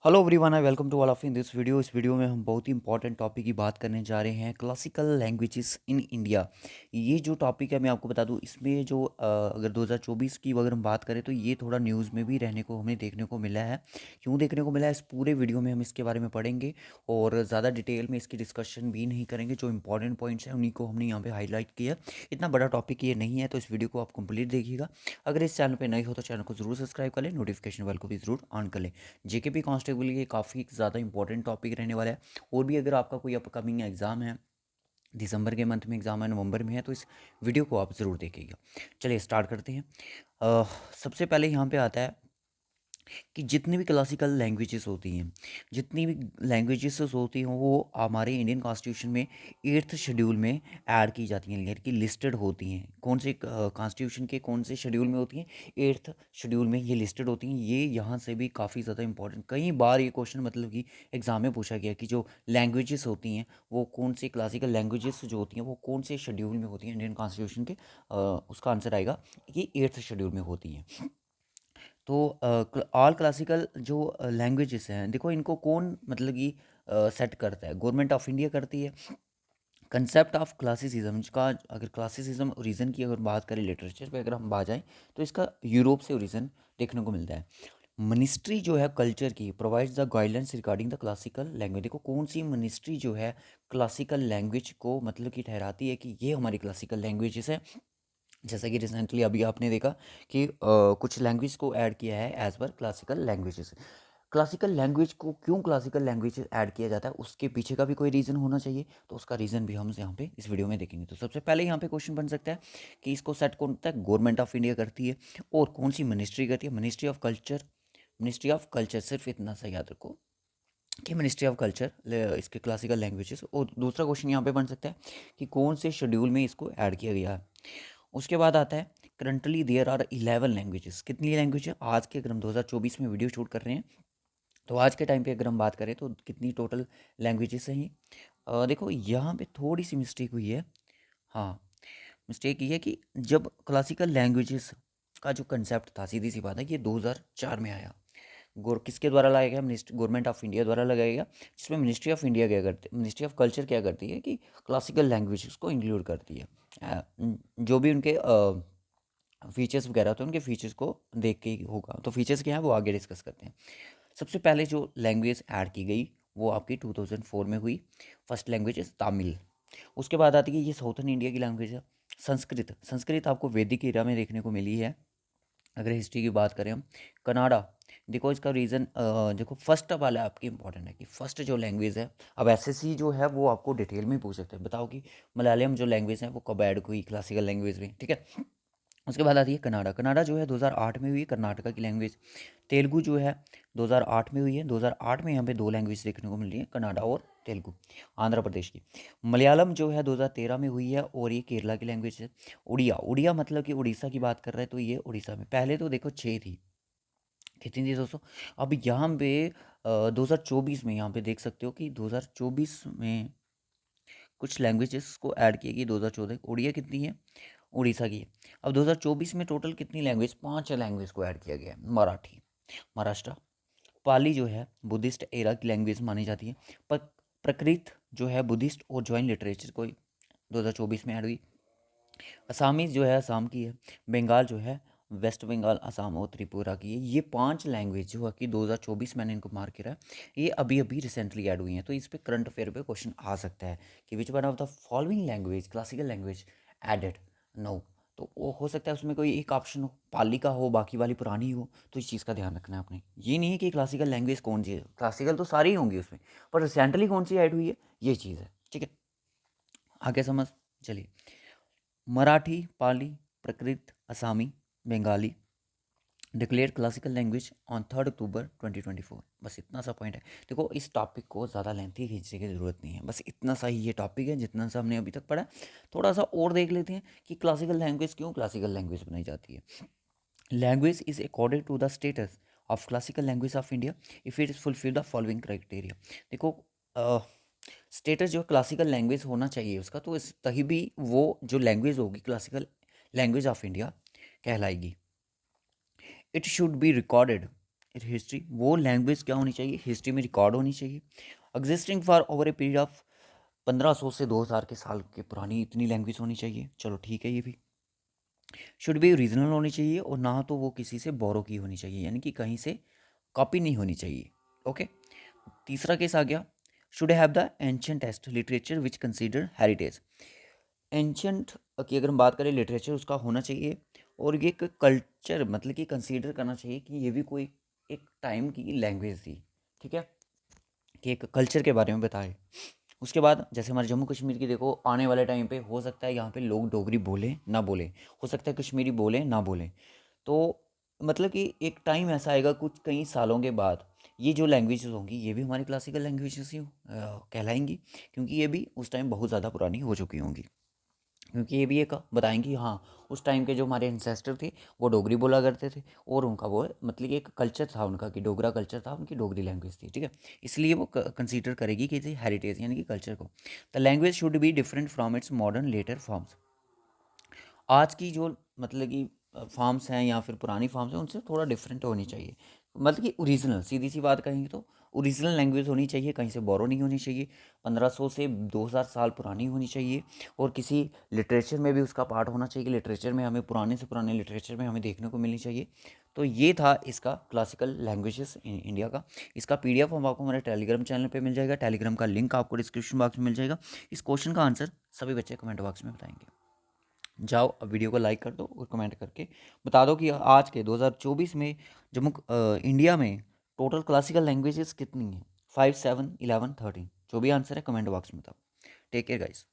Hello everyone, I welcome to all of in this video. इस video में हम बहुत ही इंपॉर्टेंट टॉपिक की बात करने जा रहे हैं, क्लासिकल लैंग्वेजेस इन इंडिया। ये जो टॉपिक है मैं आपको बता दूं, इसमें जो अगर 2024 की अगर हम बात करें तो ये थोड़ा न्यूज़ में भी रहने को हमें देखने को मिला है। क्यों देखने को मिला है, इस पूरे वीडियो में हम इसके बारे में पढ़ेंगे और ज़्यादा डिटेल में इसकी डिस्कशन भी नहीं करेंगे। जो इंपॉर्टेंट पॉइंट्स हैं उन्हीं को हमने यहाँ पे हाईलाइट किया। इतना बड़ा टॉपिक ये नहीं है, तो इस वीडियो को आप कंप्लीट देखिएगा। अगर इस चैनल पर नए हो तो चैनल को जरूर सब्सक्राइब कर लें, नोटिफिकेशन बेल को भी जरूर ऑन कर लें। जेके पी कांस्टेबल ये काफ़ी ज़्यादा इंपॉर्टेंट टॉपिक रहने वाला है। और भी अगर आपका कोई अपकमिंग एग्ज़ाम है, दिसंबर के मंथ में एग्ज़ाम है, नवंबर में है, तो इस वीडियो को आप ज़रूर देखिएगा। चलिए स्टार्ट करते हैं। अ, सबसे पहले यहाँ पे आता है कि जितनी भी क्लासिकल लैंग्वेजेस होती हैं, जितनी भी लैंग्वेजेस होती हैं, वो हमारे इंडियन कॉन्स्टिट्यूशन में 8th शेड्यूल में ऐड की जाती हैं, यानी कि लिस्टेड होती हैं। कौन से कॉन्स्टिट्यूशन के कौन से शेड्यूल में होती हैं? 8th शेड्यूल में ये लिस्टेड होती हैं। ये यहाँ से भी काफ़ी ज़्यादा इंपॉर्टेंट, कई बार ये क्वेश्चन मतलब कि एग्जाम में पूछा गया कि जो लैंग्वेजेस होती हैं वो कौन सी क्लासिकल लैंग्वेजेस जो होती हैं वो कौन से शेड्यूल में होती हैं इंडियन कॉन्स्टिट्यूशन के। उसका आंसर आएगा कि 8th शेड्यूल में होती हैं। तो ऑल क्लासिकल जो लैंग्वेजेस हैं, देखो इनको कौन मतलब कि सेट करता है? गवर्नमेंट ऑफ इंडिया करती है। कंसेप्ट ऑफ क्लासिसिज्म का, अगर क्लासिसिज्म ओरिजिन की अगर बात करें लिटरेचर पे अगर हम आ जाएं, तो इसका यूरोप से ओरिजिन देखने को मिलता है। मिनिस्ट्री जो है कल्चर की provides the guidelines regarding the classical language. देखो कौन सी मिनिस्ट्री जो है क्लासिकल लैंग्वेज को मतलब कि ठहराती है कि ये हमारी क्लासिकल लैंग्वेजेस है। जैसा कि रिसेंटली अभी आपने देखा कि कुछ लैंग्वेज को ऐड किया है as per classical languages. Classical language को क्यों क्लासिकल लैंग्वेज ऐड किया जाता है, उसके पीछे का भी कोई रीज़न होना चाहिए, तो उसका रीज़न भी हम यहाँ पे इस वीडियो में देखेंगे। तो सबसे पहले यहाँ पे क्वेश्चन बन सकता है कि इसको सेट कौन करता है? गवर्नमेंट ऑफ इंडिया करती है। और कौन सी मिनिस्ट्री करती है? Ministry of culture. Ministry of culture, सिर्फ इतना सा याद रखो कि मिनिस्ट्री ऑफ कल्चर इसके क्लासिकल लैंग्वेजेस। और दूसरा क्वेश्चन यहाँ पे बन सकता है कि कौन से शेड्यूल में इसको ऐड किया गया है। उसके बाद आता है करंटली देयर आर 11 लैंग्वेजेस। कितनी लैंग्वेज है आज के, अगर हम 2024 में वीडियो शूट कर रहे हैं तो आज के टाइम पे अगर हम बात करें तो कितनी टोटल लैंग्वेजेस हैं? देखो यहाँ पे थोड़ी सी मिस्टेक हुई है। हाँ, मिस्टेक ये है कि जब क्लासिकल लैंग्वेजेस का जो कंसेप्ट था, सीधी सी बात है कि ये 2004 में आया। गोर किसके द्वारा लाया गया? गवर्नमेंट ऑफ इंडिया द्वारा लगाया गया। जिसमें मिनिस्ट्री ऑफ इंडिया क्या करती है, मिनिस्ट्री ऑफ कल्चर क्या करती है कि क्लासिकल लैंग्वेज को इंक्लूड करती है। जो भी उनके फीचर्स वगैरह होते हैं उनके फीचर्स को देख के ही होगा। तो फीचर्स क्या है वो आगे डिस्कस करते हैं। सबसे पहले जो लैंग्वेज ऐड की गई वो आपकी 2004 में हुई। First language is Tamil. उसके बाद आती है, ये साउथर्न इंडिया की लैंग्वेज है, संस्कृत। संस्कृत आपको वैदिक एरा में देखने को मिली है। अगर हिस्ट्री की बात करें हम, कनाडा। देखो इसका रीज़न, देखो फर्स्ट वाला आपकी इंपॉर्टेंट है कि फर्स्ट जो लैंग्वेज है, अब एसएससी जो है वो आपको डिटेल में पूछ सकते हैं, बताओ कि मलयालम जो लैंग्वेज है वो कब ऐड हुई क्लासिकल लैंग्वेज में, ठीक है। उसके बाद आती है कनाडा। कनाडा जो है 2008 में हुई है, कर्नाटका की लैंग्वेज। तेलुगु जो है 2008 में हुई है। 2008 में यहाँ पे दो लैंग्वेज देखने को मिल रही है, कनाडा और तेलुगु, आंध्र प्रदेश की। मलयालम जो है 2013 में हुई है और ये केरला की लैंग्वेज है। उड़िया, उड़िया मतलब कि उड़ीसा की बात कर रहे हैं, तो ये उड़ीसा में पहले तो देखो 6 थी। कितनी थी दोस्तों? अब यहाँ पे 2024 में यहाँ पे देख सकते हो कि 2024 में कुछ लैंग्वेजेस को ऐड किया गया। 2014 उड़िया कितनी है? उड़ीसा की है। अब 2024 में टोटल कितनी लैंग्वेज? 5 लैंग्वेज को ऐड किया गया है। मराठी, महाराष्ट्र। पाली जो है बुद्धिस्ट एरा की लैंग्वेज मानी जाती है। पर प्रकृत जो है बुद्धिस्ट और जॉइन लिटरेचर को 2024 में ऐड हुई। असामीज जो है असम की है। बंगाल जो है वेस्ट बंगाल, असम और त्रिपुरा की है। ये 5 लैंग्वेज जो है कि 2024 मैंने इनको मार्क किया है, ये अभी अभी रिसेंटली ऐड हुई हैं। तो इस पे करंट अफेयर पे क्वेश्चन आ सकता है कि which one of the following language classical language added no. तो वो हो सकता है उसमें कोई एक ऑप्शन हो, पाली का हो, बाकी वाली पुरानी हो। तो इस चीज़ का ध्यान रखना है आपने। ये नहीं है कि क्लासिकल लैंग्वेज कौन सी है, क्लासिकल तो सारी ही होंगी उसमें, पर रिसेंटली कौन सी ऐड हुई है ये चीज़ है, ठीक है। आगे समझ। चलिए, मराठी, पाली, प्राकृत, असामी, Bengali declare classical language on 3 अक्टूबर 2024। बस इतना सा पॉइंट है। देखो इस टॉपिक को ज़्यादा लेंथी खींचने की ज़रूरत नहीं है, बस इतना सा ही ये टॉपिक है जितना सा हमने अभी तक पढ़ा। थोड़ा सा और देख लेते हैं कि क्लासिकल लैंग्वेज क्यों क्लासिकल लैंग्वेज बनाई जाती है। Language is according to the status of classical language of India if it fulfil the following criteria. देखो स्टेटस जो क्लासिकल लैंग्वेज होना चाहिए उसका, तो इस तभी भी वो जो लैंग्वेज होगी क्लासिकल लैंग्वेज ऑफ इंडिया कहलाएगी। It should be recorded history, वो लैंग्वेज क्या होनी चाहिए, हिस्ट्री में रिकॉर्ड होनी चाहिए, existing for over a period of 1500 से 2000 के साल के पुरानी इतनी लैंग्वेज होनी चाहिए। चलो ठीक है, ये भी शुड बी रीजनल होनी चाहिए, और ना तो वो किसी से बोरो की होनी चाहिए, यानी कि कहीं से कॉपी नहीं होनी चाहिए। ओके, तीसरा केस आ गया, should have the ancient text literature which consider heritage. Ancient की अगर हम बात करें, लिटरेचर उसका होना चाहिए, और ये एक कल्चर मतलब कि कंसीडर करना चाहिए कि ये भी कोई एक टाइम की लैंग्वेज थी, ठीक है, कि एक कल्चर के बारे में बताए। उसके बाद जैसे हमारे जम्मू कश्मीर की देखो, आने वाले टाइम पे हो सकता है यहाँ पे लोग डोगरी बोले ना बोले, हो सकता है कश्मीरी बोले ना बोले, तो मतलब कि एक टाइम ऐसा आएगा कुछ कई सालों के बाद, ये जो लैंग्वेजेस होंगी ये भी हमारी क्लासिकल लैंग्वेजेस ही कहलाएंगी, क्योंकि ये भी उस टाइम बहुत ज़्यादा पुरानी हो चुकी होंगी। क्योंकि ये भी एक बताएंगी हाँ, उस टाइम के जो हमारे एंसेस्टर थे वो डोगरी बोला करते थे, और उनका वो मतलब कि एक कल्चर था उनका, कि डोगरा कल्चर था, उनकी डोगरी लैंग्वेज थी, ठीक है। इसलिए वो कंसीडर करेगी कि हेरिटेज यानी कि कल्चर को। The language should be different from its modern letter forms. आज की जो मतलब कि फार्म्स हैं या फिर पुरानी फार्म्स हैं, उनसे थोड़ा डिफरेंट होनी चाहिए, मतलब कि ओरिजिनल, सीधी सी बात कहेंगे तो ओरिजिनल लैंग्वेज होनी चाहिए, कहीं से बोरो नहीं होनी चाहिए, 1500 से 2000 साल पुरानी होनी चाहिए, और किसी लिटरेचर में भी उसका पार्ट होना चाहिए, लिटरेचर में हमें पुराने से पुराने लिटरेचर में हमें देखने को मिलनी चाहिए। तो ये था इसका क्लासिकल लैंग्वेजेस इन इंडिया का। इसका पीडीएफ हम आपको हमारे टेलीग्राम चैनल पे मिल जाएगा, टेलीग्राम का लिंक आपको डिस्क्रिप्शन बॉक्स में मिल जाएगा। इस क्वेश्चन का आंसर सभी बच्चे कमेंट बॉक्स में बताएंगे। जाओ अब वीडियो को लाइक कर दो और कमेंट करके बता दो कि आज के 2024 में इंडिया में टोटल क्लासिकल लैंग्वेजेस कितनी हैं, 5, 7, 11, 13। जो भी आंसर है कमेंट बॉक्स में बताओ। Take care guys.